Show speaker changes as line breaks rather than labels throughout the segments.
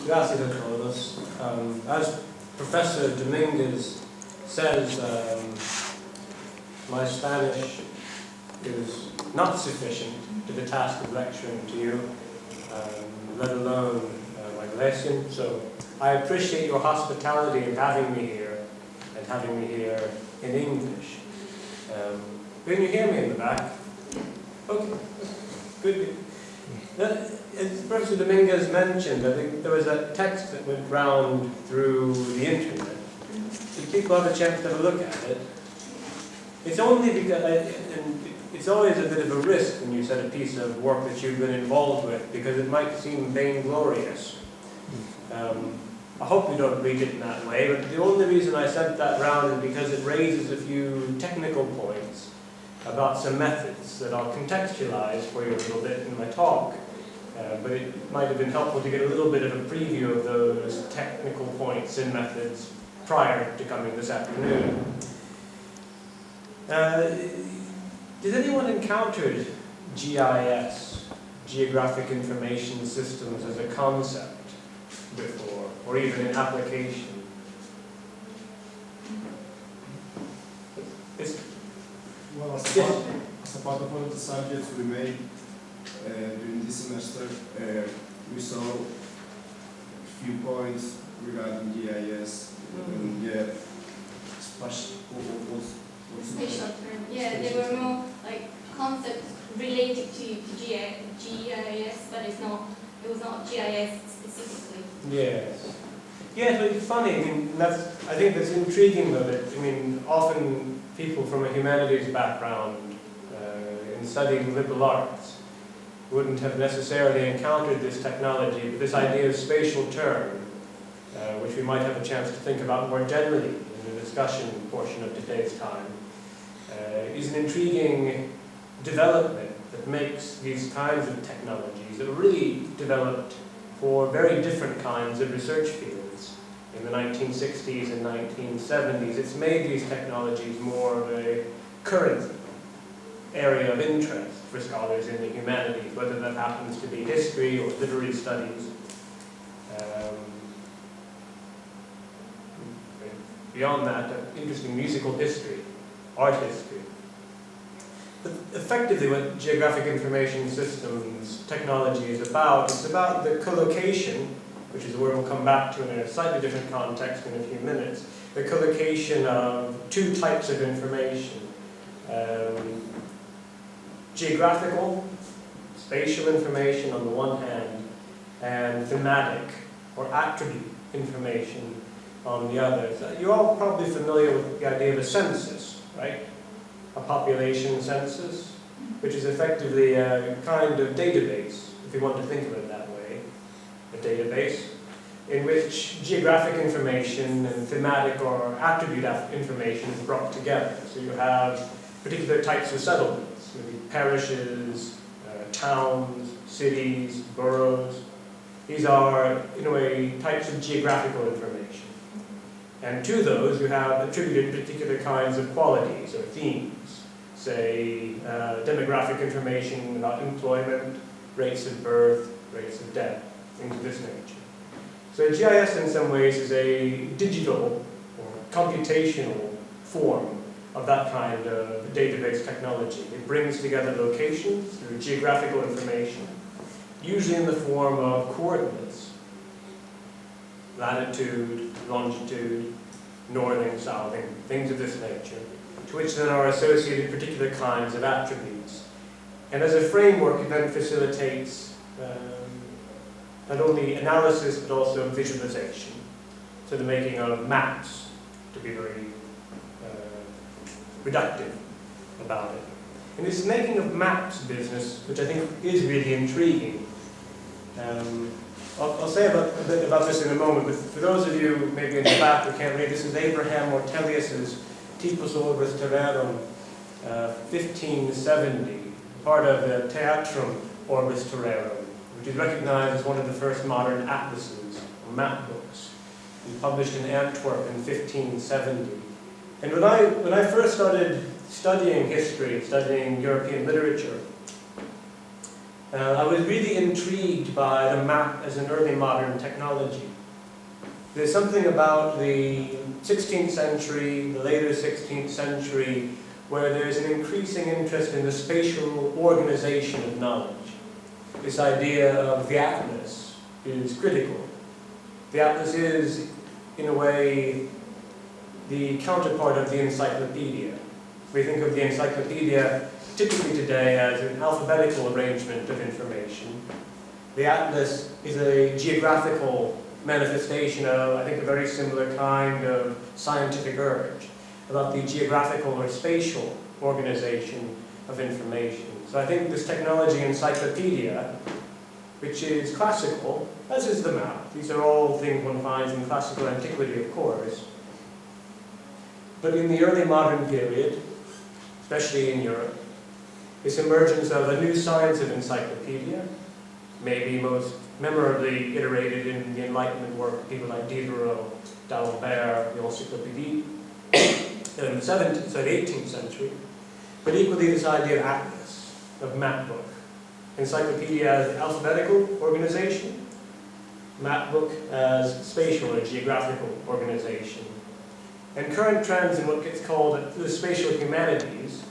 Gracias a todos. As Professor Dominguez says, my Spanish is not sufficient to the task of lecturing to you, let alone my Galician. So I appreciate your hospitality in having me here, and having me here in English. Can you hear me in the back? Okay, good. As Professor Dominguez mentioned, I think there was a text that went round through the internet. If people have a chance to have a look at it, it's only because, and it's always a bit of a risk when you set a piece of work that you've been involved with, because it might seem vainglorious. I hope you don't read it in that way, but the only reason I sent that round is because it raises a few technical points about some methods that I'll contextualize for you a little bit in my talk. But it might have been helpful to get a little bit of a preview of those technical points and methods prior to coming this afternoon. Did anyone encountered GIS, Geographic Information Systems, as a concept before, or even an application?
Well, as a part of one of the subjects we made during this semester, we saw a few points regarding GIS and
spatial term. Yeah, they were more like concepts related to GIS, but it was not GIS specifically.
Yes. Yeah, but it's funny. I mean, I think that's intriguing though. That often people from a humanities background in studying liberal arts wouldn't have necessarily encountered this technology, but this idea of spatial term, which we might have a chance to think about more generally in the discussion portion of today's time, is an intriguing development that makes these kinds of technologies that were really developed for very different kinds of research fields in the 1960s and 1970s. It's made these technologies more of a current area of interest for scholars in the humanities, whether that happens to be history or literary studies. Beyond that, interesting musical history, art history. But effectively what Geographic Information Systems technology is about, it's about the collocation, which is a word we'll come back to in a slightly different context in a few minutes, the collocation of two types of information. Geographical, spatial information on the one hand, and thematic or attribute information on the other. So you're all probably familiar with the idea of a census, right? A population census, which is effectively a kind of database, if you want to think of it that way, a database in which geographic information and thematic or attribute information is brought together. So you have particular types of settlements, maybe parishes, towns, cities, boroughs. These are, in a way, types of geographical information. And to those you have attributed particular kinds of qualities or themes, say demographic information about employment, rates of birth, rates of death, things of this nature. So GIS in some ways is a digital or computational form of that kind of database technology. It brings together locations through geographical information, usually in the form of coordinates, latitude, longitude, northing, southing, things of this nature, to which then are associated particular kinds of attributes. And as a framework, it then facilitates not only analysis but also visualization. So the making of maps, to be very reductive about it. And this making of maps business, which I think is really intriguing. I'll say a bit about this in a moment, but for those of you maybe in the back who can't read, this is Abraham Ortelius's Typus Orbis Terrarum, 1570, part of the Theatrum Orbis Terrarum, which is recognized as one of the first modern atlases, or map books. It was published in Antwerp in 1570. And when I first started studying history, studying European literature, I was really intrigued by the map as an early modern technology. There's something about the 16th century, the later 16th century, where there's an increasing interest in the spatial organization of knowledge. This idea of the atlas is critical. The atlas is, in a way, the counterpart of the encyclopedia. We think of the encyclopedia typically today as an alphabetical arrangement of information. The atlas is a geographical manifestation of, I think, a very similar kind of scientific urge about the geographical or spatial organization of information. So I think this technology encyclopedia, which is classical, as is the map. These are all things one finds in classical antiquity, of course. But in the early modern period, especially in Europe, this emergence of a new science of encyclopedia, maybe most memorably iterated in the Enlightenment work of people like Diderot, D'Alembert, the Encyclopédie, in the 17th, so the 18th century, but equally this idea of atlas, of map book. Encyclopedia as alphabetical organization, map book as spatial or geographical organization. And current trends in what gets called the spatial humanities,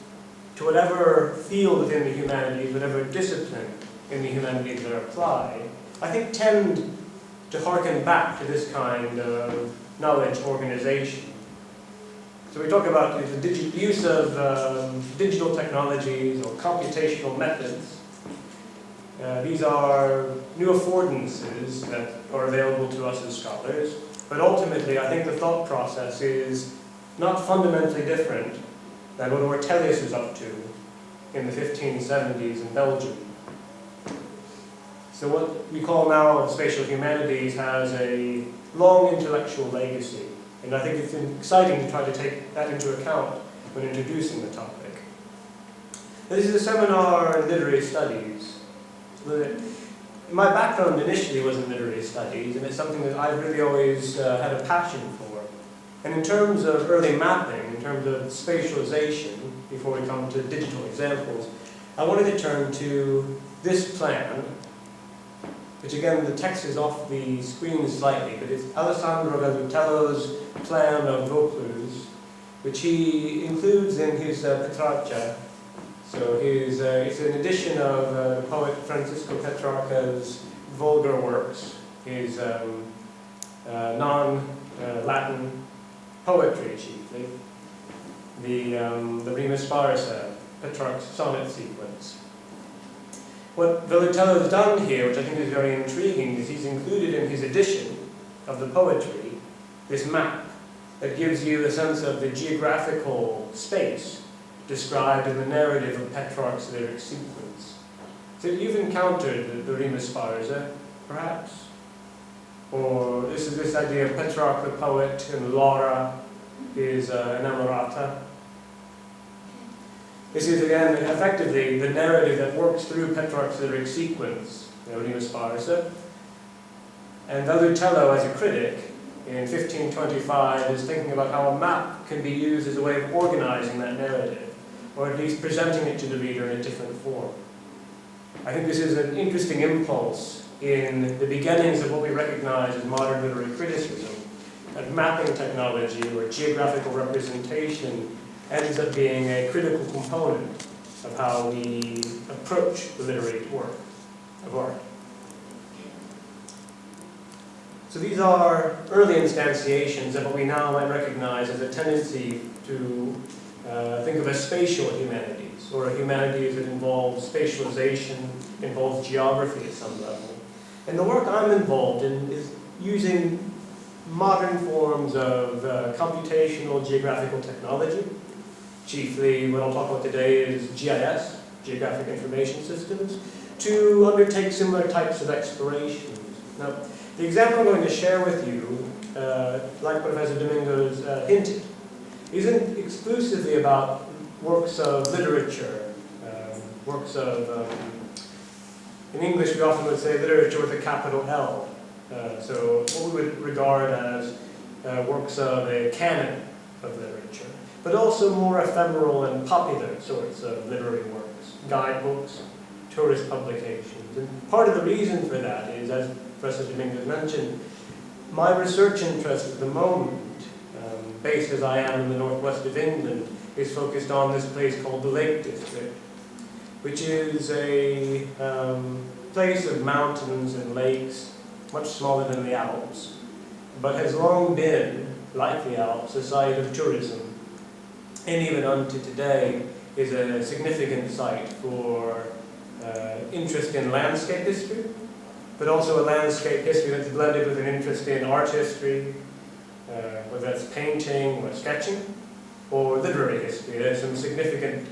to whatever field within the humanities, whatever discipline in the humanities that are applied, I think tend to harken back to this kind of knowledge organization. So we talk about the use of digital technologies or computational methods. These are new affordances that are available to us as scholars, but ultimately I think the thought process is not fundamentally different than what Ortelius is up to in the 1570s in Belgium. So what we call now spatial humanities has a long intellectual legacy, and I think it's exciting to try to take that into account when introducing the topic. This is a seminar in literary studies. My background initially was in literary studies, and it's something that I've really always had a passion for. And in terms of early mapping, in terms of spatialization, before we come to digital examples, I wanted to turn to this plan, which again, the text is off the screen slightly, but it's Alessandro Velutello's plan of Vaucluse, which he includes in his Petrarca. So it's an edition of the poet Francisco Petrarca's vulgar works, his non-Latin poetry chiefly, the Rima Sparsa, Petrarch's sonnet sequence. What Velutello has done here, which I think is very intriguing, is he's included in his edition of the poetry this map that gives you a sense of the geographical space described in the narrative of Petrarch's lyric sequence. So you've encountered the Rima Sparsa, perhaps? Or this idea of Petrarch the poet and Laura is innamorata. This is again effectively the narrative that works through Petrarch's lyric sequence, Rima Sparsa. And Velutello, as a critic, in 1525 is thinking about how a map can be used as a way of organizing that narrative, or at least presenting it to the reader in a different form. I think this is an interesting impulse in the beginnings of what we recognize as modern literary criticism, that mapping technology or geographical representation ends up being a critical component of how we approach the literary work of art. So these are early instantiations of what we now might recognize as a tendency to think of as spatial humanities, or a humanities that involves spatialization, involves geography at some level. And the work I'm involved in is using modern forms of computational geographical technology. Chiefly, what I'll talk about today is GIS, Geographic Information Systems, to undertake similar types of explorations. Now, the example I'm going to share with you, like Professor Domingos hinted, isn't exclusively about works of literature, works of, in English we often would say literature with a capital L. So what we would regard as works of a canon of literature, but also more ephemeral and popular sorts of literary works, guidebooks tourist publications. And part of the reason for that is, as Professor Dominguez mentioned, my research interest at the moment, based as I am in the northwest of England, is focused on this place called the Lake District, which is a place of mountains and lakes, much smaller than the Alps, but has long been, like the Alps, a site of tourism, and even unto today is a significant site for interest in landscape history, but also a landscape history that's blended with an interest in art history, whether that's painting or sketching, or literary history. There's some significant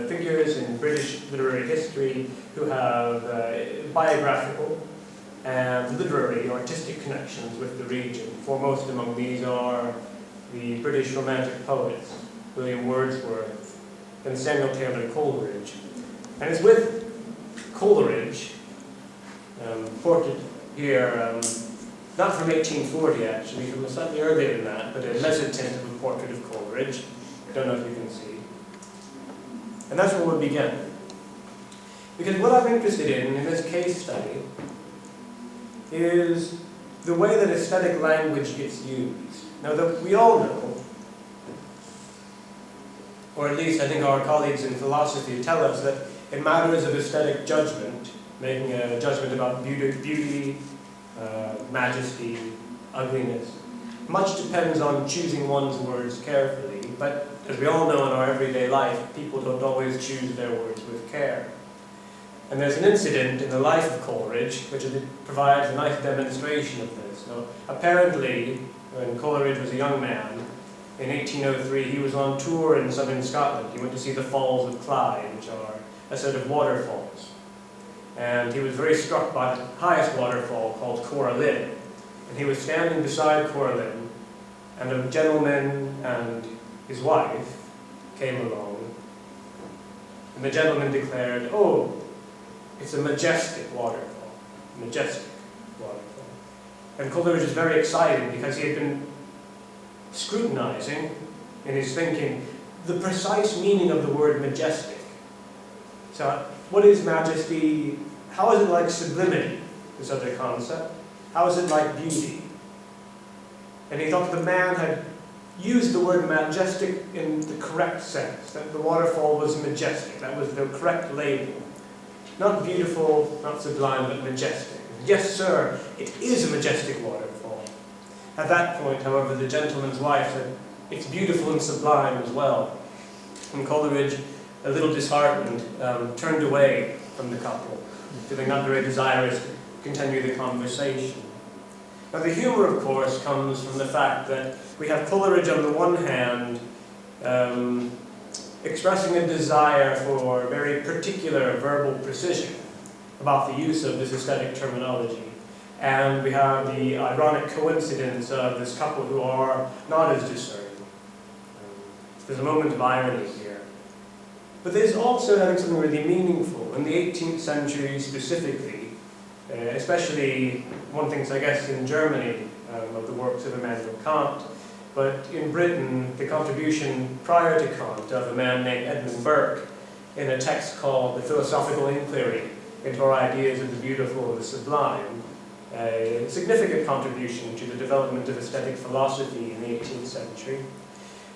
figures in British literary history who have biographical and literary artistic connections with the region. Foremost among these are the British Romantic poets, William Wordsworth and Samuel Taylor Coleridge. And it's with Coleridge, portrait here, not from 1840 actually, from slightly earlier than that, but a mezzotint of a portrait of Coleridge. I don't know if you can see. And that's where we'll begin. Because what I'm interested in this case study is the way that aesthetic language gets used. Now, that we all know, or at least I think our colleagues in philosophy tell us, that in matters of aesthetic judgment, making a judgment about beauty, majesty, ugliness, much depends on choosing one's words carefully. But as we all know in our everyday life, people don't always choose their words with care. And there's an incident in the life of Coleridge which provides a nice demonstration of this. Now, apparently, when Coleridge was a young man, in 1803, he was on tour in southern Scotland. He went to see the Falls of Clyde, which are a set of waterfalls. And he was very struck by the highest waterfall called Coralin. And he was standing beside Coralin, and a gentleman and his wife came along. And the gentleman declared, "Oh, it's a majestic waterfall, majestic waterfall." And Coleridge was very excited because he had been scrutinizing in his thinking the precise meaning of the word majestic. So what is majesty? How is it like sublimity, this other concept? How is it like beauty? And he thought the man had used the word majestic in the correct sense, that the waterfall was majestic. That was the correct label. Not beautiful, not sublime, but majestic. Yes, sir, it is a majestic waterfall. At that point, however, the gentleman's wife said, "It's beautiful and sublime as well." And Coleridge, a little disheartened, turned away from the couple, feeling not very desirous to continue the conversation. Now, the humor, of course, comes from the fact that we have Coleridge on the one hand expressing a desire for very particular verbal precision about the use of this aesthetic terminology. And we have the ironic coincidence of this couple who are not as discerning. There's a moment of irony here. But there's also having something really meaningful. In the 18th century specifically, especially one thinks, I guess, in Germany, of the works of Immanuel Kant, but in Britain, the contribution prior to Kant of a man named Edmund Burke in a text called The Philosophical Inquiry into Our Ideas of the Beautiful and the Sublime, a significant contribution to the development of aesthetic philosophy in the 18th century.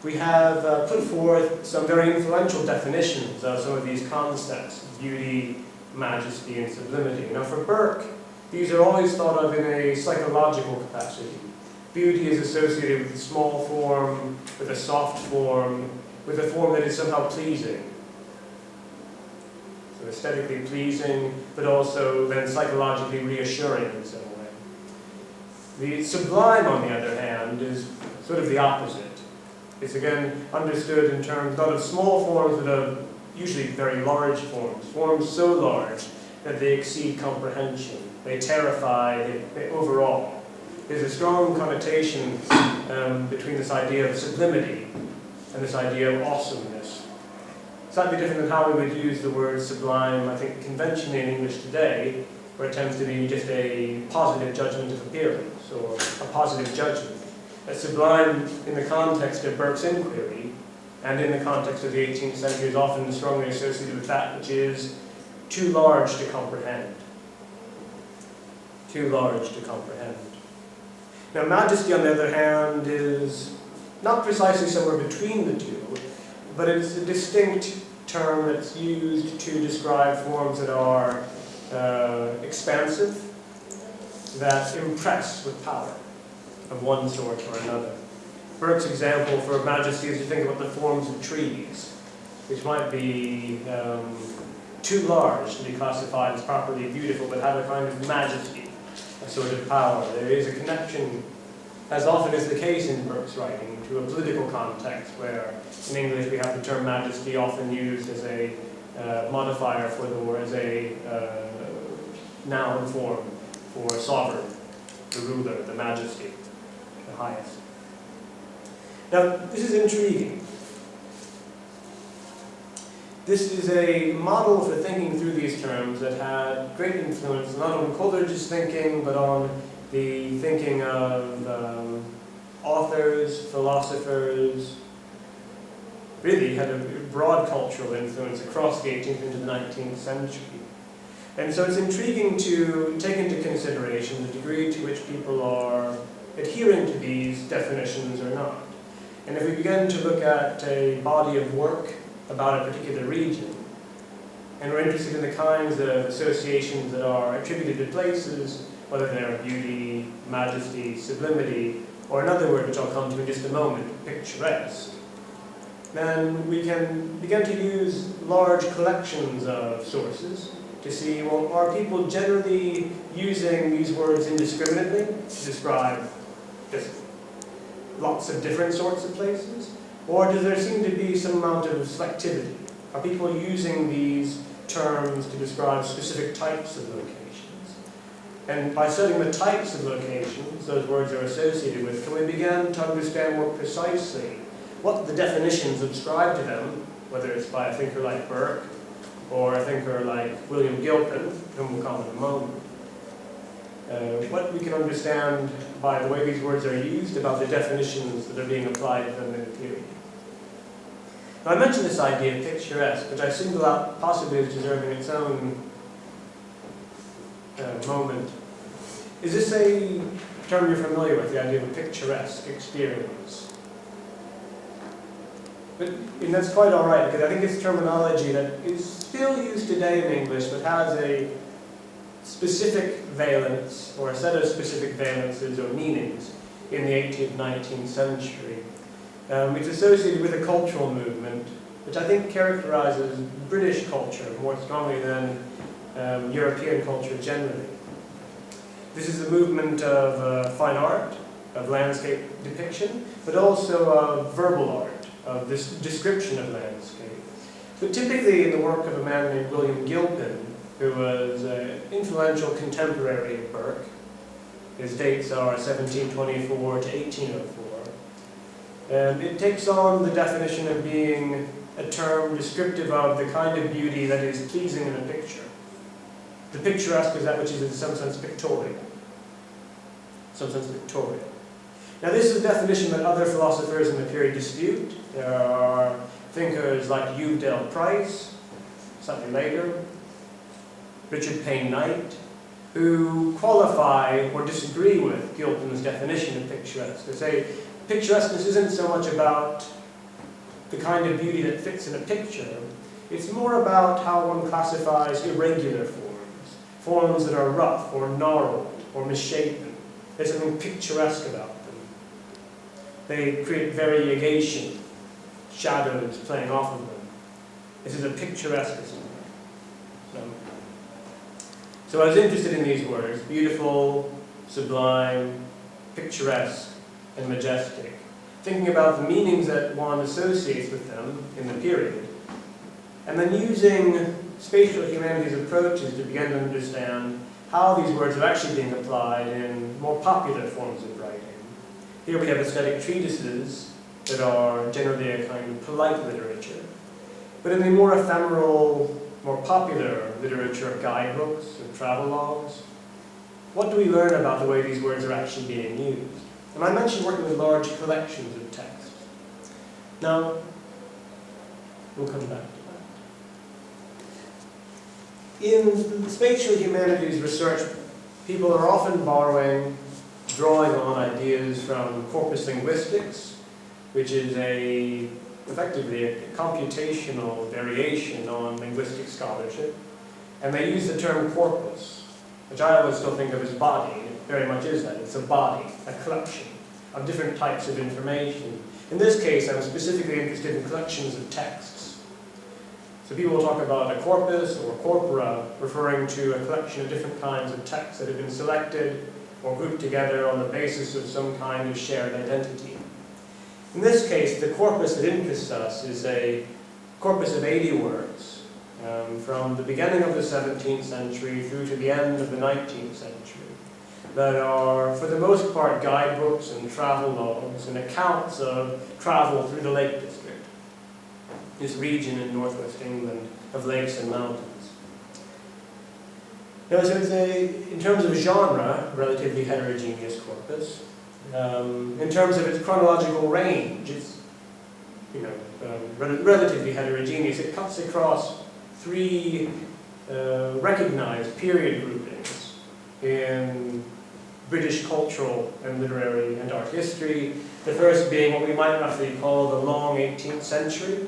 We have put forth some very influential definitions of some of these concepts, beauty, majesty, and sublimity. Now, for Burke, these are always thought of in a psychological capacity. Beauty is associated with a small form, with a soft form, with a form that is somehow pleasing. So aesthetically pleasing, but also then psychologically reassuring in some way. The sublime, on the other hand, is sort of the opposite. It's again understood in terms not of small forms, but of usually very large forms, forms so large that they exceed comprehension. They terrify, they overawe. There's a strong connotation between this idea of sublimity and this idea of awesomeness. Slightly different than how we would use the word sublime, I think, conventionally in English today, where it tends to be just a positive judgment of appearance, or a positive judgment. A sublime, in the context of Burke's inquiry, and in the context of the 18th century, is often strongly associated with that which is too large to comprehend. Too large to comprehend. Now, majesty, on the other hand, is not precisely somewhere between the two, but it's a distinct term that's used to describe forms that are expansive, that impress with power of one sort or another. Burke's example for majesty is to think about the forms of trees, which might be too large to be classified as properly beautiful, but have a kind of majesty, a sort of power. There is a connection, as often is the case in Burke's writing, to a political context, where in English we have the term majesty often used as a modifier for the word, as a noun form for sovereign, the ruler, the majesty, the highest. Now, this is intriguing. This is a model for thinking through these terms that had great influence not on Coleridge's thinking, but on the thinking of authors, philosophers. Really had a broad cultural influence across the 18th into the 19th century. And so it's intriguing to take into consideration the degree to which people are adhering to these definitions or not. And if we begin to look at a body of work about a particular region, and we're interested in the kinds of associations that are attributed to places, whether they're beauty, majesty, sublimity, or another word which I'll come to in just a moment, picturesque, then we can begin to use large collections of sources to see, well, are people generally using these words indiscriminately to describe just lots of different sorts of places? Or does there seem to be some amount of selectivity? Are people using these terms to describe specific types of locations? And by studying the types of locations those words are associated with, can we begin to understand more precisely what the definitions ascribed to them, whether it's by a thinker like Burke, or a thinker like William Gilpin, whom we'll come in a moment. What we can understand by the way these words are used about the definitions that are being applied to them in the period. Now, I mentioned this idea of picturesque, which I single out possibly as deserving its own moment. Is this a term you're familiar with, the idea of a picturesque experience? And that's quite all right, because I think it's terminology that is still used today in English, but has a specific valence, or a set of specific valences or meanings in the 18th, 19th century. It's associated with a cultural movement, which I think characterizes British culture more strongly than European culture generally. This is a movement of fine art, of landscape depiction, but also of verbal art, of this description of landscape. But typically in the work of a man named William Gilpin, who was an influential contemporary of Burke. His dates are 1724 to 1804. It takes on the definition of being a term descriptive of the kind of beauty that is pleasing in a picture. The picturesque is that which is in some sense pictorial. Now, this is a definition that other philosophers in the period dispute. There are thinkers like Dale Price, slightly later, Richard Payne Knight, who qualify or disagree with Gilpin's definition of picturesque. They say picturesqueness isn't so much about the kind of beauty that fits in a picture, it's more about how one classifies irregular forms, forms that are rough or gnarled or misshapen. There's something picturesque about them. They create variegation, shadows playing off of them. This is a picturesque aesthetic. So I was interested in these words, beautiful, sublime, picturesque, and majestic, thinking about the meanings that one associates with them in the period, and then using spatial humanities approaches to begin to understand how these words are actually being applied in more popular forms of writing. Here we have aesthetic treatises that are generally a kind of polite literature, but in the more ephemeral, more popular literature of guidebooks and travelogues, what do we learn about the way these words are actually being used? And I mentioned working with large collections of text. Now, we'll come back to In spatial humanities research, people are often drawing on ideas from corpus linguistics, which is effectively a computational variation on linguistic scholarship. And they use the term corpus, which I always still think of as body. It very much is that. It's a body, a collection of different types of information. In this case, I'm specifically interested in collections of texts. So people will talk about a corpus or corpora, referring to a collection of different kinds of texts that have been selected or grouped together on the basis of some kind of shared identity. In this case, the corpus that interests us is a corpus of 80 words, from the beginning of the 17th century through to the end of the 19th century, that are, for the most part, guidebooks and travel logs and accounts of travel through the Lake District, this region in northwest England of lakes and mountains. Now, so it's in terms of genre, relatively heterogeneous corpus. In terms of its chronological range, it's relatively heterogeneous. It cuts across 3 recognized period groupings in British cultural and literary and art history. The first being what we might roughly call the long 18th century,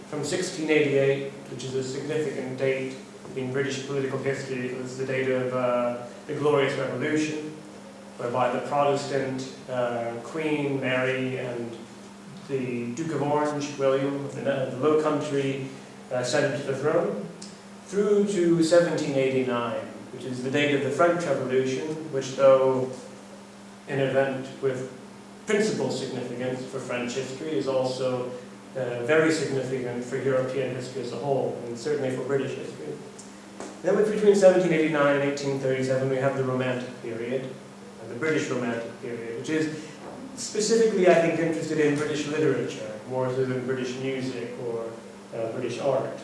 from 1688, which is a significant date in British political history, because it's the date of the Glorious Revolution, whereby the Protestant Queen Mary and the Duke of Orange, William of the Low Country, ascended to the throne, through to 1789, which is the date of the French Revolution, which, though an event with principal significance for French history, is also very significant for European history as a whole, and certainly for British history. Then between 1789 and 1837, we have the Romantic period, the British Romantic period, which is specifically, I think, interested in British literature, more so than British music or British art.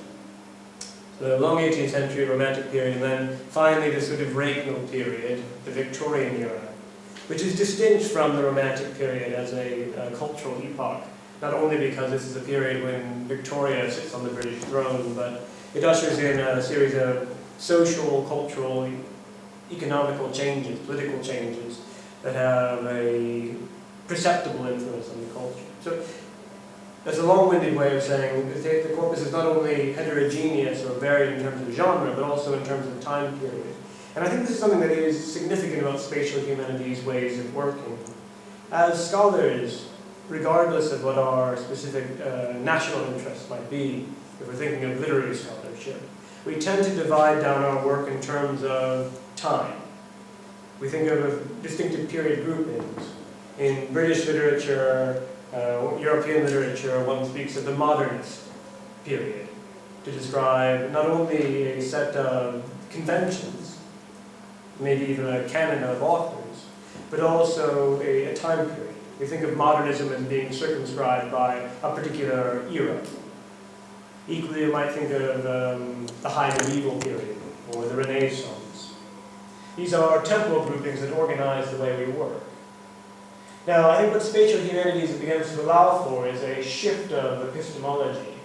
So the long 18th century Romantic period, and then finally the sort of regnal period, the Victorian era, which is distinct from the Romantic period as a cultural epoch, not only because this is a period when Victoria sits on the British throne, but it ushers in a series of social, cultural, economical changes, political changes, that have a perceptible influence on the culture. So that's a long-winded way of saying the corpus is not only heterogeneous or varied in terms of genre, but also in terms of time period. And I think this is something that is significant about spatial humanities' ways of working. As scholars, regardless of what our specific national interests might be, if we're thinking of literary scholarship, we tend to divide down our work in terms of time. We think of distinctive period groupings. In British literature, European literature, one speaks of the modernist period to describe not only a set of conventions, maybe even a canon of authors, but also a time period. We think of modernism as being circumscribed by a particular era. Equally, you might think of the High Medieval period or the Renaissance. These are temporal groupings that organize the way we work. Now, I think what spatial humanities begins to allow for is a shift of epistemology,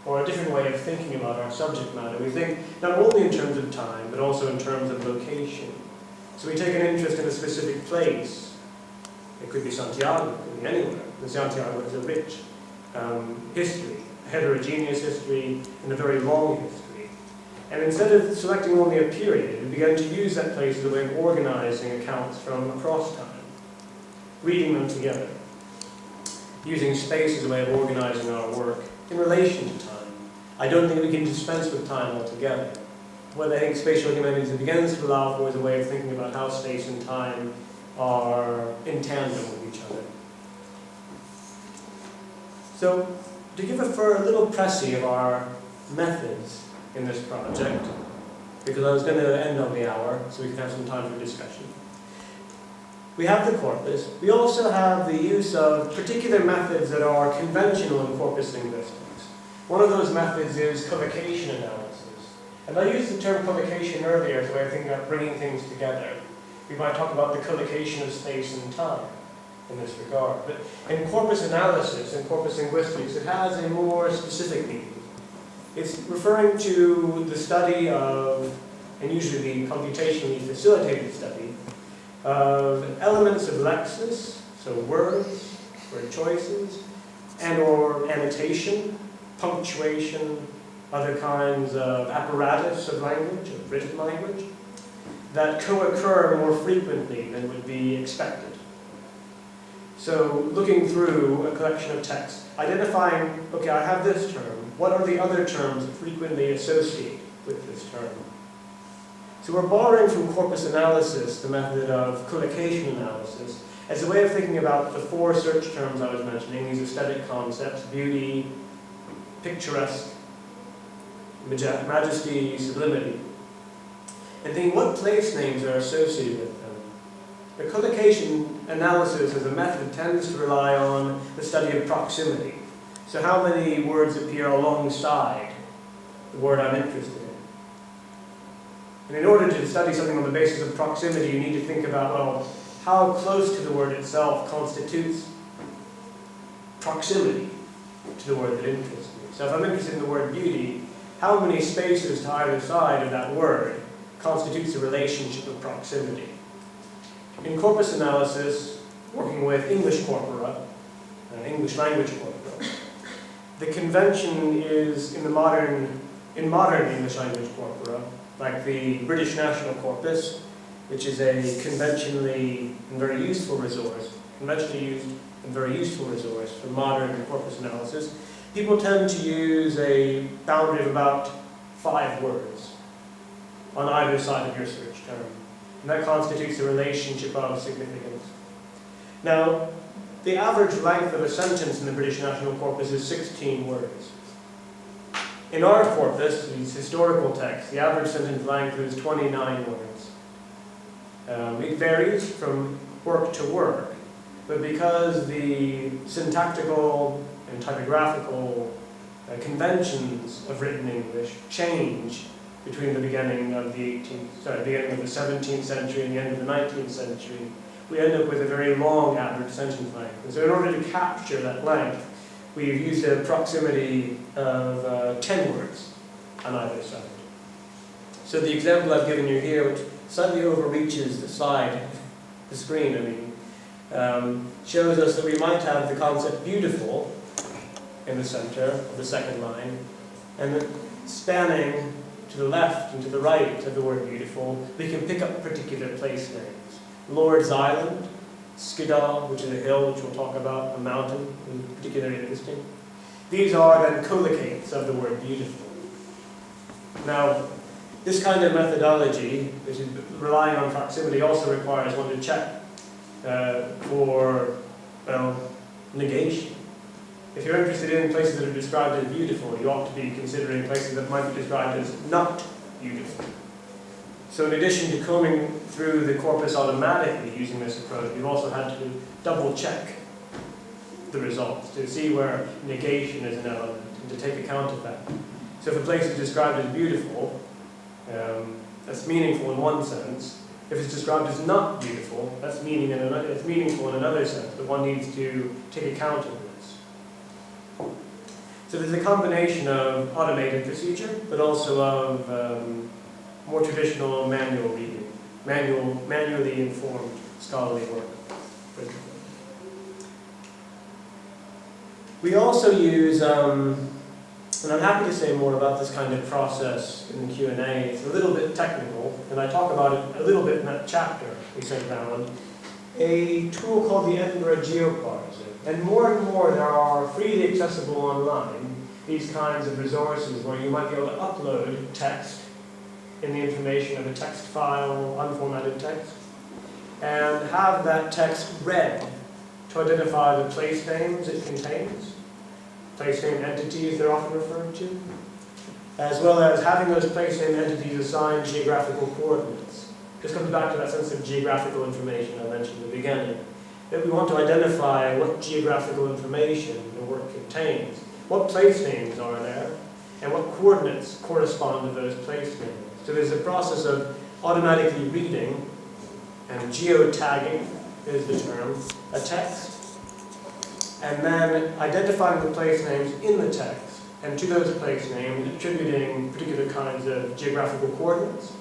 or a different way of thinking about our subject matter. We think not only in terms of time, but also in terms of location. So we take an interest in a specific place. It could be Santiago, it could be anywhere. And Santiago is a rich history, a heterogeneous history, and a very long history. And instead of selecting only a period, we began to use that place as a way of organizing accounts from across time, reading them together, using space as a way of organizing our work in relation to time. I don't think we can dispense with time altogether. What I think spatial humanities begins to allow for is a way of thinking about how space and time are in tandem with each other. So, to give a little précis of our methods in this project, because I was going to end on the hour, so we can have some time for discussion. We have the corpus. We also have the use of particular methods that are conventional in corpus linguistics. One of those methods is collocation analysis. And I used the term collocation earlier as a way of thinking about bringing things together. We might talk about the collocation of space and time in this regard. But in corpus analysis and corpus linguistics, it has a more specific meaning. It's referring to the study of, and usually the computationally facilitated study, of elements of lexis, so words, word choices, and or annotation, punctuation, other kinds of apparatus of language, of written language, that co-occur more frequently than would be expected. So looking through a collection of texts, identifying, okay, I have this term, what are the other terms that frequently associate with this term? So we're borrowing from corpus analysis, the method of collocation analysis, as a way of thinking about the 4 search terms I was mentioning, these aesthetic concepts: beauty, picturesque, majesty, sublimity, and thinking what place names are associated with them. The collocation analysis as a method tends to rely on the study of proximity. So how many words appear alongside the word I'm interested in? And in order to study something on the basis of proximity, you need to think about, well, how close to the word itself constitutes proximity to the word that interests me. So if I'm interested in the word beauty, how many spaces to either side of that word constitutes a relationship of proximity? In corpus analysis, working with English corpora, English language corpora, the convention is in modern English language corpora, like the British National Corpus, which is a conventionally and very useful resource, conventionally used and very useful resource for modern corpus analysis. People tend to use a boundary of about 5 words on either side of your search term. And that constitutes a relationship of significance. Now, the average length of a sentence in the British National Corpus is 16 words. In our corpus, these historical texts, the average sentence length is 29 words. It varies from work to work, but because the syntactical and typographical conventions of written English change between the beginning of the 17th century and the end of the 19th century, we end up with a very long average sentence length. And so in order to capture that length, we've used a proximity of 10 words on either side. So the example I've given you here, which slightly overreaches the screen, shows us that we might have the concept beautiful in the center of the second line, and then spanning to the left and to the right of the word beautiful, we can pick up particular place names. Lord's Island, Skiddaw, which is a hill, which we'll talk about, a mountain, particularly interesting. These are then collocates of the word beautiful. Now, this kind of methodology, which is relying on proximity, also requires one to check for, negation. If you're interested in places that are described as beautiful, you ought to be considering places that might be described as not beautiful. So in addition to combing through the corpus automatically using this approach, we've also had to double check the results to see where negation is an element and to take account of that. So if a place is described as beautiful, that's meaningful in one sense. If it's described as not beautiful, it's meaningful in another sense, but one needs to take account of this. So there's a combination of automated procedure, but also of more traditional manual reading, manually informed scholarly work. We also use, and I'm happy to say more about this kind of process in the Q&A. It's a little bit technical, and I talk about it a little bit in that chapter we sent down. A tool called the Edinburgh GeoParser. And more there are freely accessible online these kinds of resources where you might be able to upload text in the information of a text file, unformatted text, and have that text read to identify the place names it contains, place name entities they're often referred to, as well as having those place name entities assigned geographical coordinates. This comes back to that sense of geographical information I mentioned at the beginning. That we want to identify what geographical information the work contains, what place names are there, and what coordinates correspond to those place names. So there's a process of automatically reading, and geotagging is the term, a text, and then identifying the place names in the text and to those place names attributing particular kinds of geographical coordinates.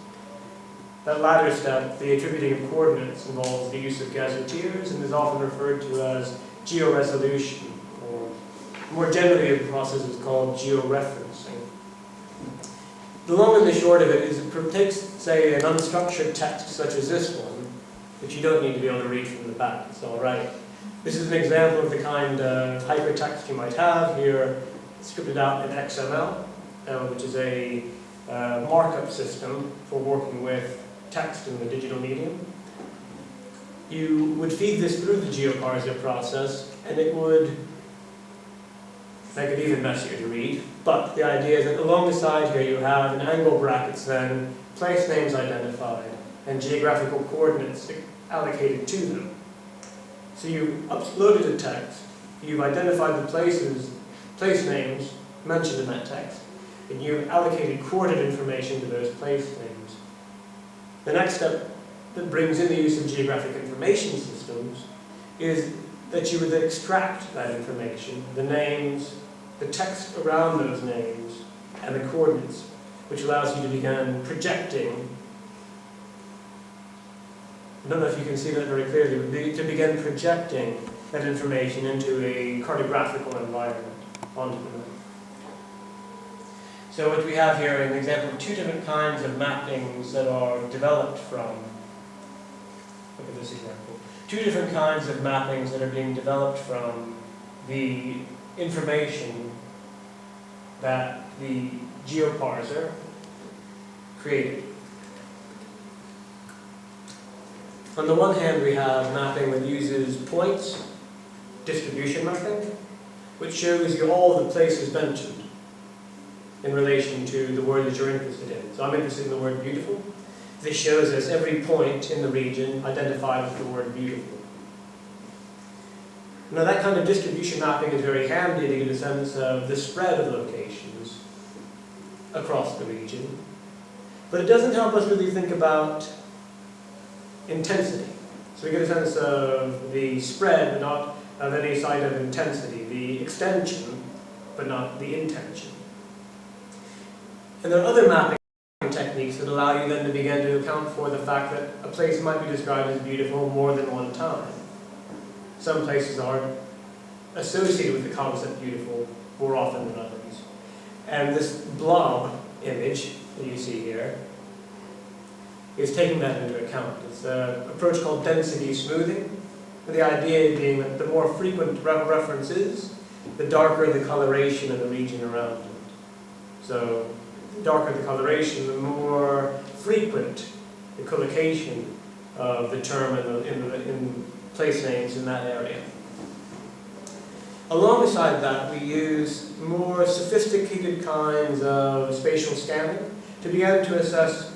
That latter step, the attributing of coordinates, involves the use of gazetteers and is often referred to as georesolution, or more generally the process is called georeferencing. The long and the short of it is it takes, say, an unstructured text such as this one, which you don't need to be able to read from the back, it's all right. This is an example of the kind of hypertext you might have here, scripted out in XML, which is a markup system for working with text in the digital medium. You would feed this through the geoparser process, and it would make it even messier to read. But the idea is that along the side here you have in angle brackets then place names identified and geographical coordinates allocated to them. So you've uploaded a text, you've identified the place names mentioned in that text, and you've allocated coordinate information to those place names. The next step that brings in the use of geographic information systems is that you would extract that information, the names, the text around those names, and the coordinates, which allows you to begin projecting. I don't know if you can see that very clearly, to begin projecting that information into a cartographical environment onto the map. So what we have here is an example of two different kinds of mappings that are developed from, look at this example, two different kinds of mappings that are being developed from the information that the geoparser created. On the one hand, we have mapping that uses points, distribution mapping, which shows you all the places mentioned in relation to the word that you're interested in. So I'm interested in the word beautiful. This shows us every point in the region identified with the word beautiful. Now that kind of distribution mapping is very handy to get a sense of the spread of locations across the region, but it doesn't help us really think about intensity. So we get a sense of the spread, but not of any side of intensity, the extension, but not the intention. And there are other mapping techniques that allow you then to begin to account for the fact that a place might be described as beautiful more than one time. Some places are associated with the concept beautiful more often than others. And this blob image that you see here is taking that into account. It's an approach called density smoothing, with the idea being that the more frequent references, the darker the coloration in the region around it. So the darker the coloration, the more frequent the collocation of the term in place names in that area. Alongside that, we use more sophisticated kinds of spatial scanning to begin to assess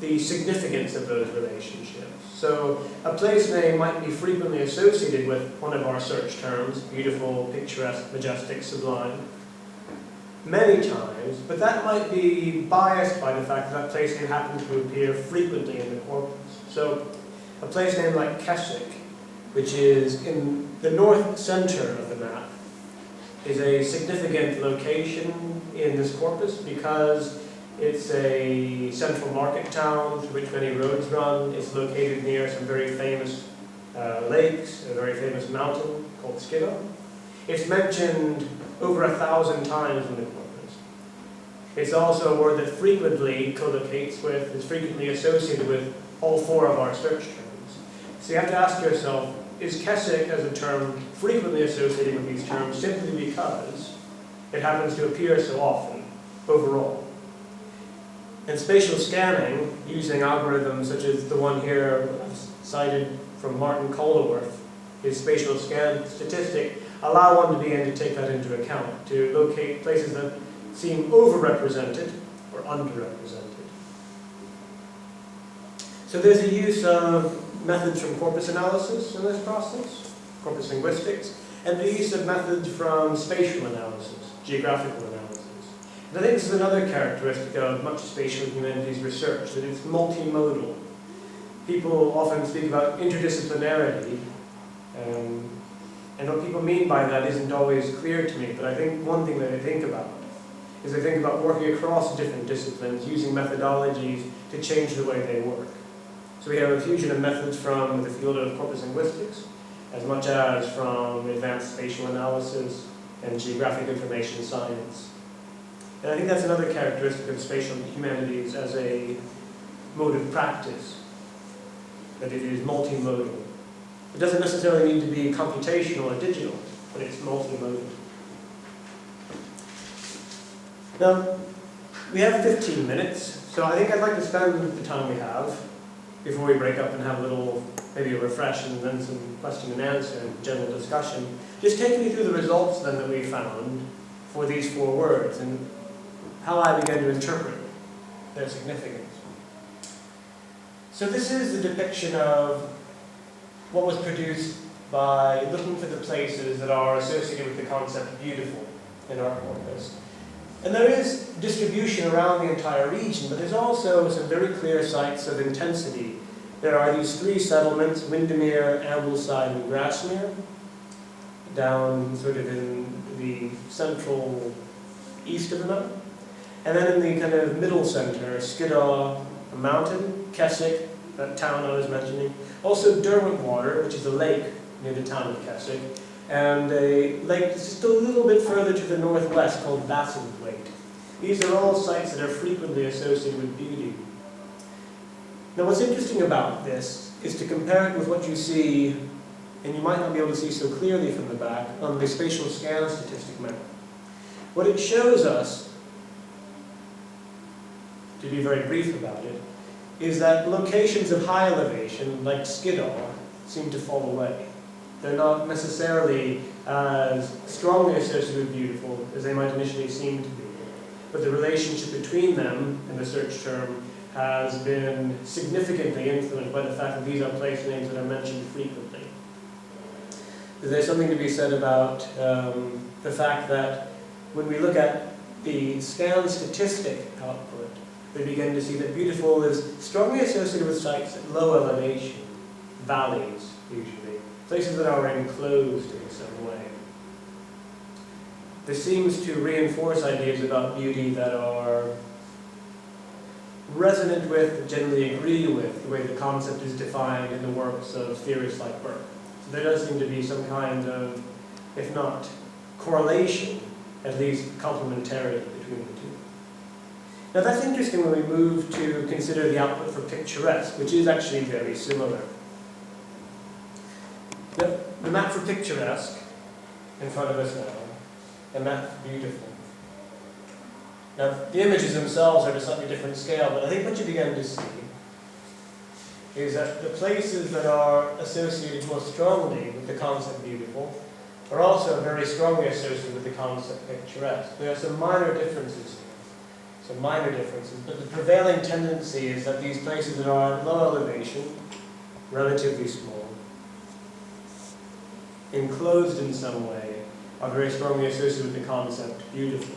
the significance of those relationships. So a place name might be frequently associated with one of our search terms, beautiful, picturesque, majestic, sublime, many times, but that might be biased by the fact that that place name happens to appear frequently in the corpus. So a place name like Keswick, which is in the north center of the map, is a significant location in this corpus because it's a central market town through which many roads run. It's located near some very famous lakes, a very famous mountain called Skiddaw. It's mentioned over 1,000 times in the corpus. It's also a word that frequently collocates with, is frequently associated with all four of our search terms. So you have to ask yourself, is Keswick as a term frequently associated with these terms simply because it happens to appear so often overall? And spatial scanning, using algorithms such as the one here cited from Martin Coleworth, his spatial scan statistic, allow one to begin to take that into account, to locate places that seem overrepresented or underrepresented. So there's a use of methods from corpus analysis in this process, corpus linguistics, and the use of methods from spatial analysis, geographical analysis. And I think this is another characteristic of much spatial humanities research, that it's multimodal. People often speak about interdisciplinarity, and what people people mean by that isn't always clear to me, but I think one thing that I think about is I think about working across different disciplines, using methodologies to change the way they work. So we have a fusion of methods from the field of corpus linguistics, as much as from advanced spatial analysis and geographic information science. And I think that's another characteristic of spatial humanities as a mode of practice, that it is multimodal. It doesn't necessarily need to be computational or digital, but it's multimodal. Now, we have 15 minutes, so I think I'd like to spend the time we have before we break up and have a little, maybe a refresh and then some question and answer and general discussion. Just taking you through the results then that we found for these 4 words and how I began to interpret their significance. So this is the depiction of what was produced by looking for the places that are associated with the concept beautiful in our corpus. And there is distribution around the entire region, but there's also some very clear sites of intensity. There are these 3 settlements, Windermere, Ambleside, and Grasmere, down sort of in the central east of the mountain. And then in the kind of middle center, Skiddaw Mountain, Keswick, that town I was mentioning. Also Derwentwater, which is a lake near the town of Keswick, and a lake just a little bit further to the northwest called Bassenthwaite. These are all sites that are frequently associated with beauty. Now what's interesting about this is to compare it with what you see, and you might not be able to see so clearly from the back, on the spatial scan statistic map. What it shows us, to be very brief about it, is that locations of high elevation, like Skiddaw, seem to fall away. They're not necessarily as strongly associated with beautiful as they might initially seem to be. But the relationship between them, in the search term, has been significantly influenced by the fact that these are place names that are mentioned frequently. There's something to be said about the fact that when we look at the scan statistic output, we begin to see that beautiful is strongly associated with sites at low elevation, valleys usually, places that are enclosed in some way. This seems to reinforce ideas about beauty that are resonant with, generally agree with, the way the concept is defined in the works of theorists like Burke. So there does seem to be some kind of, if not correlation, at least complementarity between the two. Now that's interesting when we move to consider the output for picturesque, which is actually very similar. The map for picturesque in front of us now, and map for beautiful. Now the images themselves are at a slightly different scale, but I think what you begin to see is that the places that are associated most strongly with the concept beautiful are also very strongly associated with the concept picturesque. There are some minor differences here. But the prevailing tendency is that these places that are at low elevation, relatively small, enclosed in some way, are very strongly associated with the concept beautiful.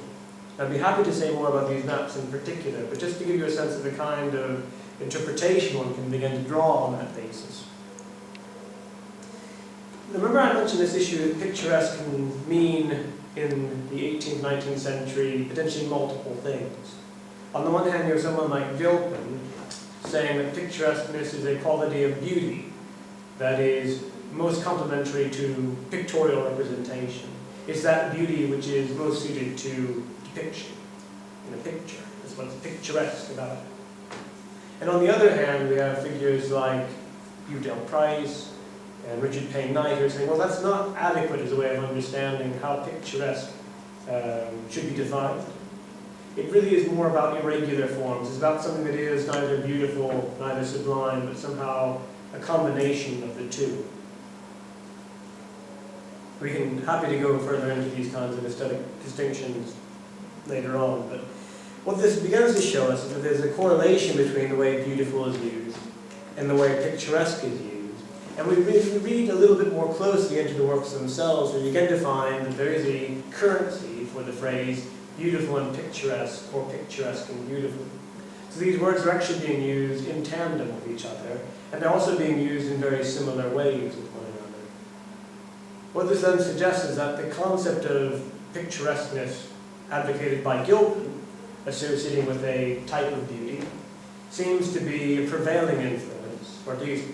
I'd be happy to say more about these maps in particular, but just to give you a sense of the kind of interpretation one can begin to draw on that basis. Remember I mentioned this issue that picturesque can mean in the 18th, 19th century potentially multiple things. On the one hand, you have someone like Gilpin saying that picturesqueness is a quality of beauty that is most complementary to pictorial representation. It's that beauty which is most suited to depiction in a picture. That's what's picturesque about it. And on the other hand, we have figures like Udell Price and Richard Payne Knight who are saying, well, that's not adequate as a way of understanding how picturesque should be defined. It really is more about irregular forms. It's about something that is neither beautiful, neither sublime, but somehow a combination of the two. We can happy to go further into these kinds of aesthetic distinctions later on, but what this begins to show us is that there's a correlation between the way beautiful is used and the way picturesque is used. And we read a little bit more closely into the works themselves, we begin to find that there is a currency for the phrase beautiful and picturesque, or picturesque and beautiful. So these words are actually being used in tandem with each other, and they're also being used in very similar ways with one another. What this then suggests is that the concept of picturesqueness advocated by Gilpin, associating with a type of beauty, seems to be a prevailing influence, or at least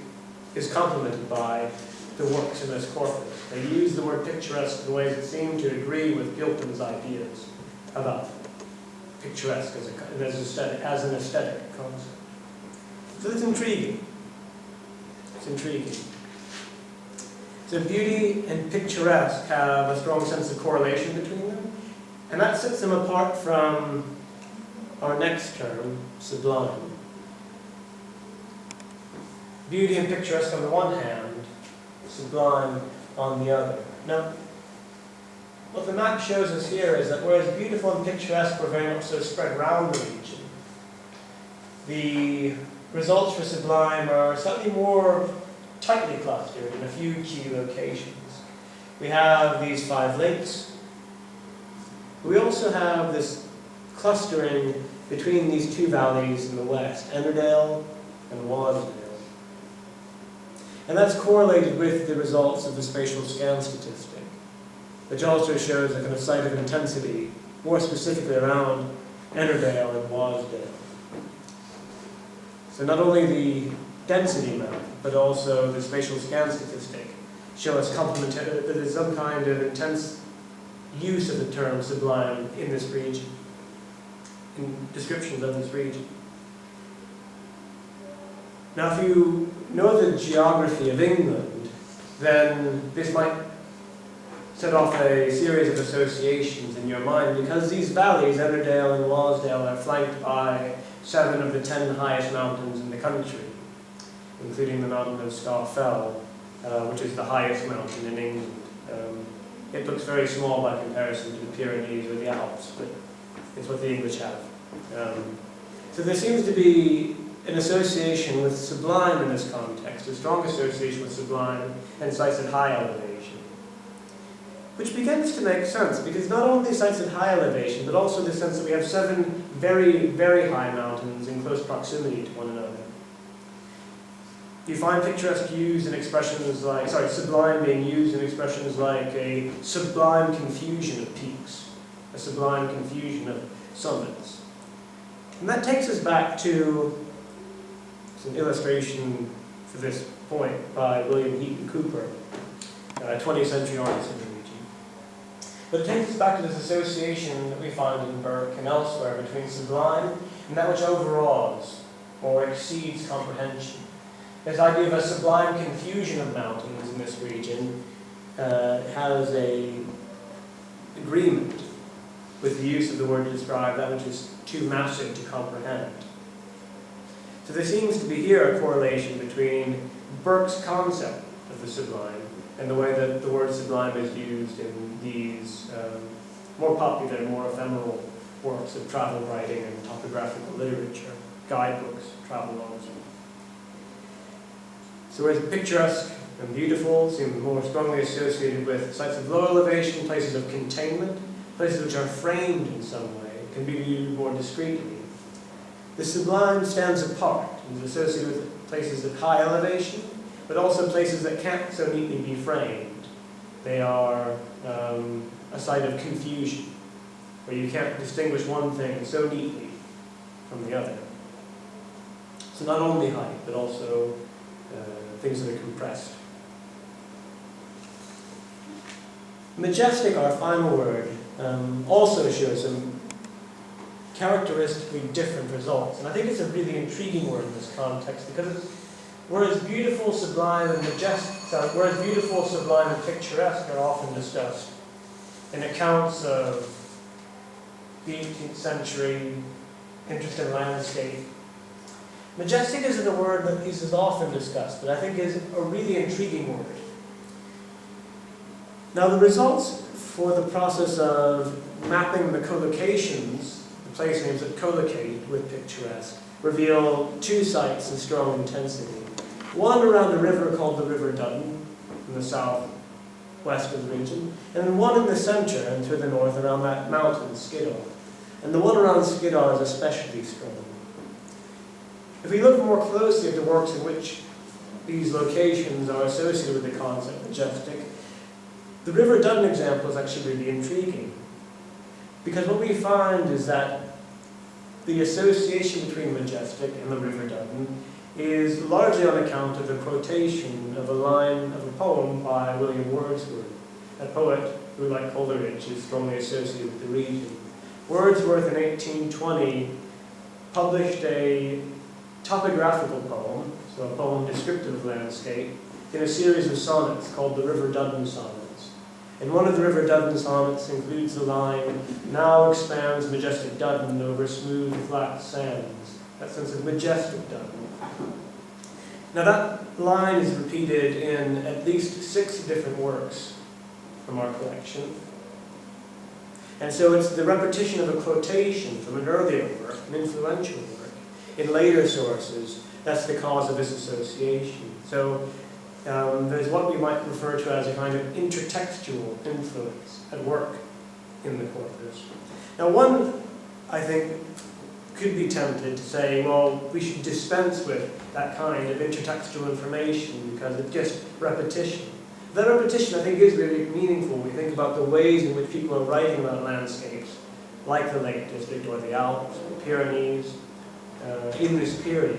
is complemented by the works in this corpus. They use the word picturesque in ways that seem to agree with Gilpin's ideas about picturesque as an aesthetic concept. So it's intriguing. It's intriguing. So beauty and picturesque have a strong sense of correlation between them, and that sets them apart from our next term, sublime. Beauty and picturesque on the one hand, sublime on the other. Now, what the map shows us here is that whereas beautiful and picturesque were very much so spread around the region, the results for sublime are slightly more tightly clustered in a few key locations. We have these 5 lakes. We also have this clustering between these 2 valleys in the west, Ennerdale and Wasdale. And that's correlated with the results of the spatial scan statistic, which also shows a kind of site of intensity, more specifically around Ennerdale and Wasdale. So not only the density map, but also the spatial scan statistic show us complementary, that there's some kind of intense use of the term sublime in this region, in descriptions of this region. Now, if you know the geography of England, then this might set off a series of associations in your mind, because these valleys, Ennerdale and Wasdale, are flanked by 7 of the 10 highest mountains in the country, including the mountain of Scafell, which is the highest mountain in England. It looks very small by comparison to the Pyrenees or the Alps, but it's what the English have. So there seems to be an association with sublime in this context, a strong association with sublime and sites at high elevation. Which begins to make sense, because not only sites at high elevation, but also the sense that we have 7 very, very high mountains in close proximity to one another. You find picturesque used in expressions like, sublime being used in expressions like a sublime confusion of peaks, a sublime confusion of summits. And that takes us back to an illustration for this point by William Heaton Cooper, 20th century artist in the region. But it takes us back to this association that we find in Burke and elsewhere between sublime and that which overawes or exceeds comprehension. This idea of a sublime confusion of mountains in this region has an agreement with the use of the word to describe that which is too massive to comprehend. So there seems to be here a correlation between Burke's concept of the sublime and the way that the word sublime is used in these more popular, more ephemeral works of travel writing and topographical literature, guidebooks, travel logs. So whereas picturesque and beautiful seem more strongly associated with sites of low elevation, places of containment, places which are framed in some way, can be viewed more discreetly, the sublime stands apart and is associated with places at high elevation, but also places that can't so neatly be framed. They are a site of confusion, where you can't distinguish one thing so neatly from the other. So not only height, but also things that are compressed. Majestic, our final word, also shows some characteristically different results. And I think it's a really intriguing word in this context, because whereas beautiful, sublime, and picturesque are often discussed in accounts of the 18th century interest in landscape, majestic isn't a word that is as often discussed, but I think is a really intriguing word. Now, the results for the process of mapping the collocations, the place names that collocate with picturesque, reveal 2 sites in strong intensity. One around a river called the River Dudden in the southwest of the region, and then one in the centre and to the north around that mountain, Skiddaw. And the one around Skiddaw is especially strong. If we look more closely at the works in which these locations are associated with the concept majestic, The River Dun example is actually really intriguing, because what we find is that the association between majestic and the River Dun is largely on account of a quotation of a line of a poem by William Wordsworth, a poet who, like Coleridge, is strongly associated with the region. Wordsworth in 1820 published a topographical poem, so a poem descriptive of landscape, in a series of sonnets called the River Dun sonnets. And one of the River Dun sonnets includes the line, "Now expands majestic Dun over smooth flat sands." That sense of majestic Dun. Now that line is repeated in at least 6 different works from our collection. And so it's the repetition of a quotation from an earlier work, an influential work, in later sources, that's the cause of this association. So there's what we might refer to as a kind of intertextual influence at work in the corpus. Now one, I think, could be tempted to say, well, we should dispense with that kind of intertextual information because it's just repetition. That repetition, I think, is really meaningful when we think about the ways in which people are writing about landscapes, like the Lake District or the Alps, the Pyrenees, in this period.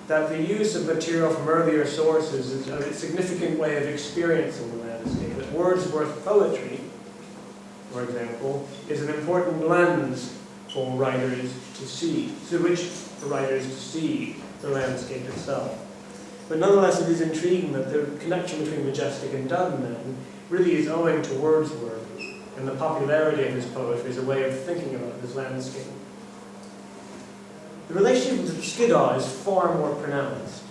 That the use of material from earlier sources is a significant way of experiencing the landscape. That Wordsworth poetry, for example, is an important lens for writers to see, through which for writers to see the landscape itself. But nonetheless, it is intriguing that the connection between majestic and Dun then really is owing to Wordsworth and the popularity of his poetry as a way of thinking about this landscape. The relationship with Skiddaw is far more pronounced.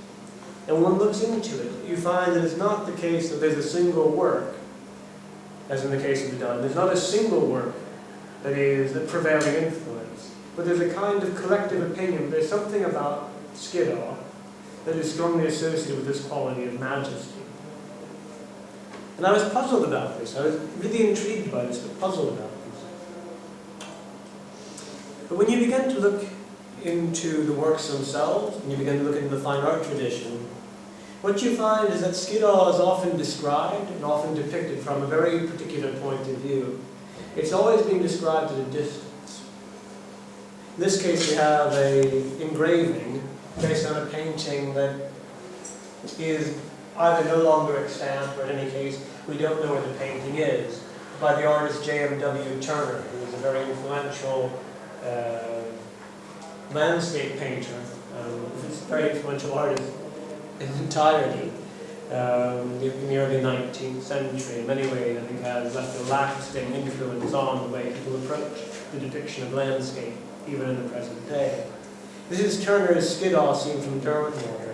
And when one looks into it, you find that it's not the case that there's a single work, as in the case of the Dun. There's not a single work that is the prevailing influence, but there's a kind of collective opinion. There's something about Skiddaw that is strongly associated with this quality of majesty. And I was puzzled about this. I was really intrigued by this, but puzzled about this. But when you begin to look into the works themselves, and you begin to look into the fine art tradition, what you find is that Skiddaw is often described and often depicted from a very particular point of view. It's always being described at a distance. In this case, we have an engraving based on a painting that is either no longer extant, or in any case, we don't know where the painting is, by the artist J.M.W. Turner, who was a very influential landscape painter. He's a very influential artist in his entirety in the early 19th century. In many ways, I think has left a lasting influence on the way people approach the depiction of landscape, even in the present day. This is Turner's Skiddaw seen from Derwentwater.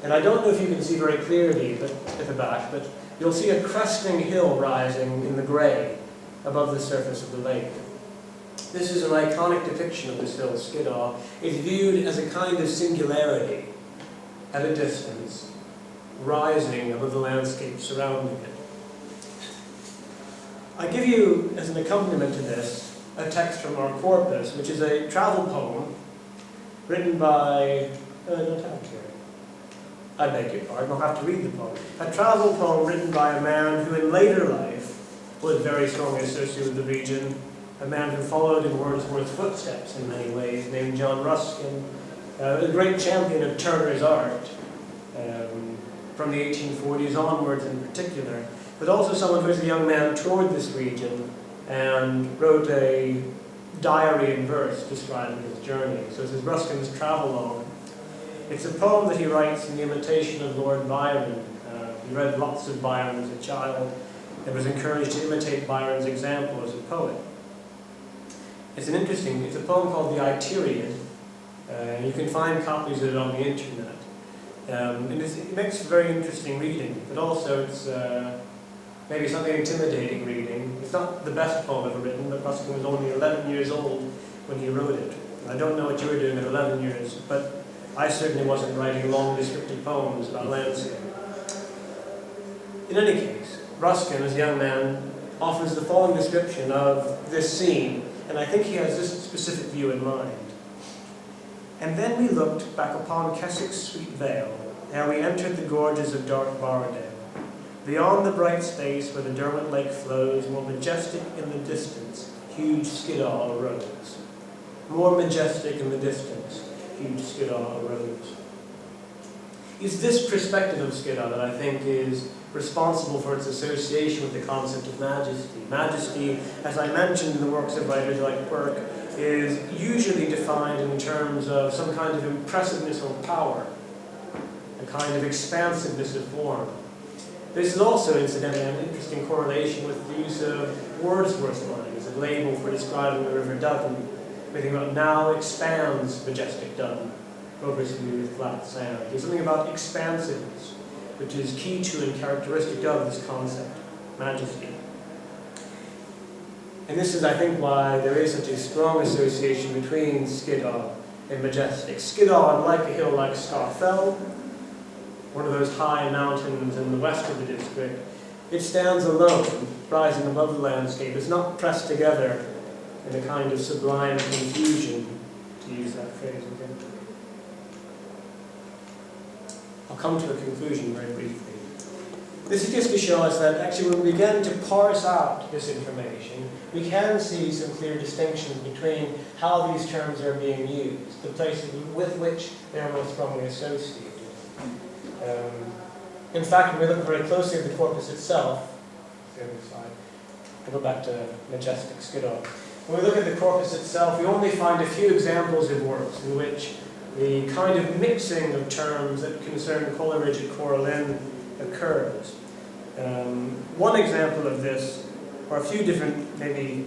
And I don't know if you can see very clearly at the back, but you'll see a cresting hill rising in the grey above the surface of the lake. This is an iconic depiction of this hill, Skiddaw. It's viewed as a kind of singularity at a distance, rising above the landscape surrounding it. I give you, as an accompaniment to this, a text from our corpus, which is a travel poem written by, I beg your pardon, I'll have to read the poem. A travel poem written by a man who in later life was very strongly associated with the region, a man who followed in Wordsworth's footsteps in many ways, named John Ruskin, a great champion of Turner's art, from the 1840s onwards in particular, but also someone who as a young man toured this region and wrote a diary in verse describing his journey. So this is Ruskin's Travelogue. It's a poem that he writes in the imitation of Lord Byron. He read lots of Byron as a child and was encouraged to imitate Byron's example as a poet. It's a poem called the Itinerary. You can find copies of it on the internet. And it makes very interesting reading, but also it's maybe something intimidating reading. It's not the best poem ever written, but Ruskin was only 11 years old when he wrote it. I don't know what you were doing at 11 years, but I certainly wasn't writing long descriptive poems about landscape. In any case, Ruskin, as a young man, offers the following description of this scene, and I think he has this specific view in mind. And then we looked back upon Keswick's sweet vale, ere we entered the gorges of dark Borrowdale. Beyond the bright space where the Derwent Lake flows, more majestic in the distance, huge Skiddaw arose. More majestic in the distance, huge Skiddaw arose. It's this perspective of Skiddaw that I think is responsible for its association with the concept of majesty. Majesty, as I mentioned in the works of writers like Burke, is usually defined in terms of some kind of impressiveness or power, a kind of expansiveness of form. This is also, incidentally, an interesting correlation with the use of Wordsworth's line as a label for describing the River Duddon. We think about now expands majestic Duddon over smooth flat sand. There's something about expansiveness, which is key to and characteristic of this concept, majesty. And this is, I think, why there is such a strong association between Skiddaw and majestic. Skiddaw, unlike a hill like Scafell, one of those high mountains in the west of the district, it stands alone, rising above the landscape. It's not pressed together in a kind of sublime confusion, to use that phrase again. I'll come to a conclusion very briefly. This is just to show us that actually when we begin to parse out this information, we can see some clear distinctions between how these terms are being used, the places with which they are most strongly associated. In fact, when we look very closely at the corpus itself, the other slide, I'll go back to majestic Skiddaw. When we look at the corpus itself, we only find a few examples of works in which the kind of mixing of terms that concern Coleridge and Corallin occurs. One example of this, or a few different, maybe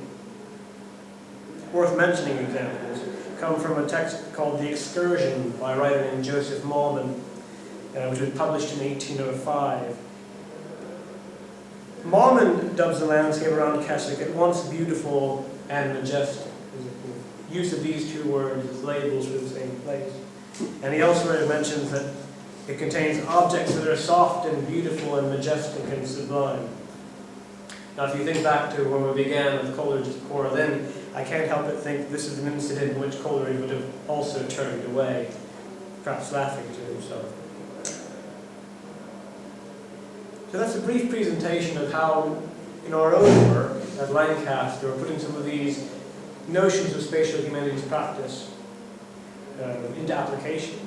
worth mentioning examples, come from a text called The Excursion by a writer named Joseph Mallman, which was published in 1805. Mallman dubs the landscape around Keswick at once beautiful and majestic. Use of these two words as labels for the same place. And he elsewhere mentions that it contains objects that are soft and beautiful and majestic and sublime. Now, if you think back to when we began with Coleridge's Corallin, I can't help but think this is an incident in which Coleridge would have also turned away, perhaps laughing to himself. So that's a brief presentation of how, in our own work at Lancaster, we're putting some of these notions of spatial humanities practice into application.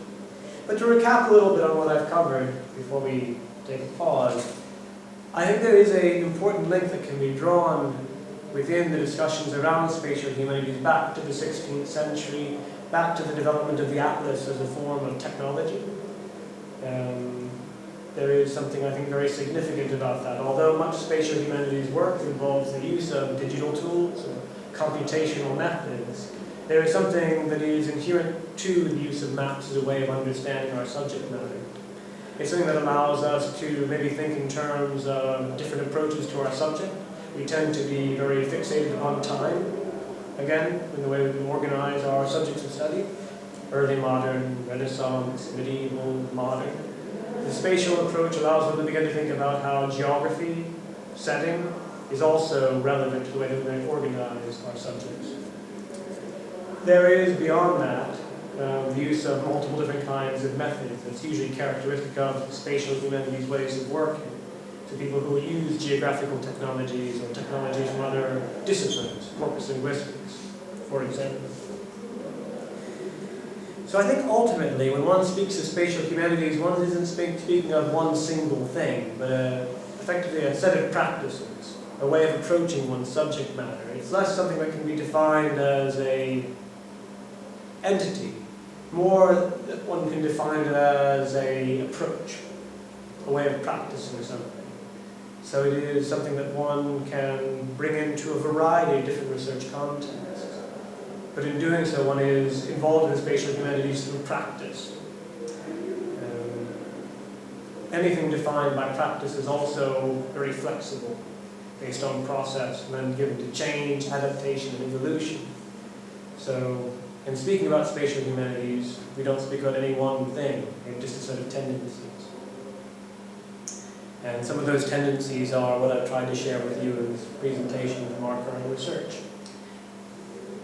But to recap a little bit on what I've covered before we take a pause, I think there is an important link that can be drawn within the discussions around spatial humanities back to the 16th century, back to the development of the atlas as a form of technology. There is something, I think, very significant about that. Although much spatial humanities work involves the use of digital tools or computational methods, there is something that is inherent to the use of maps as a way of understanding our subject matter. It's something that allows us to maybe think in terms of different approaches to our subject. We tend to be very fixated on time, again, in the way we organize our subjects of study. Early modern, Renaissance, medieval, modern. The spatial approach allows us to begin to think about how geography, setting, is also relevant to the way that we organize our subjects. There is, beyond that, the use of multiple different kinds of methods that's usually characteristic of spatial humanities ways of working. So people who use geographical technologies or technologies from other disciplines, corpus linguistics, for example. So I think ultimately, when one speaks of spatial humanities, one isn't speaking of one single thing, but effectively a set of practices, a way of approaching one's subject matter. It's less something that can be defined as an entity, more that one can define it as an approach, a way of practicing something. So it is something that one can bring into a variety of different research contexts. But in doing so, one is involved in the spatial humanities through practice. Anything defined by practice is also very flexible, based on process, and then given to change, adaptation, and evolution. So, in speaking about spatial humanities, we don't speak about any one thing, we have just a set of tendencies. And some of those tendencies are what I've tried to share with you in this presentation from our current research.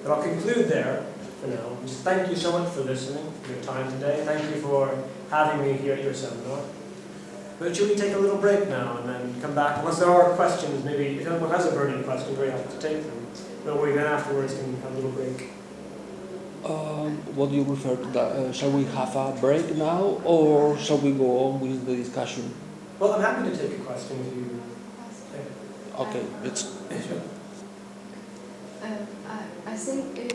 But I'll conclude there for now. Just thank you so much for listening, for your time today. Thank you for having me here at your seminar. But should we take a little break now and then come back? Unless there are questions, maybe if anyone has a burning question, we're happy to take them. But we then afterwards can have a little break.
What do you refer to that? Shall we have a break now, or shall we go on with the discussion?
Well, I'm happy to take a question if you.
Okay, let's.
I think if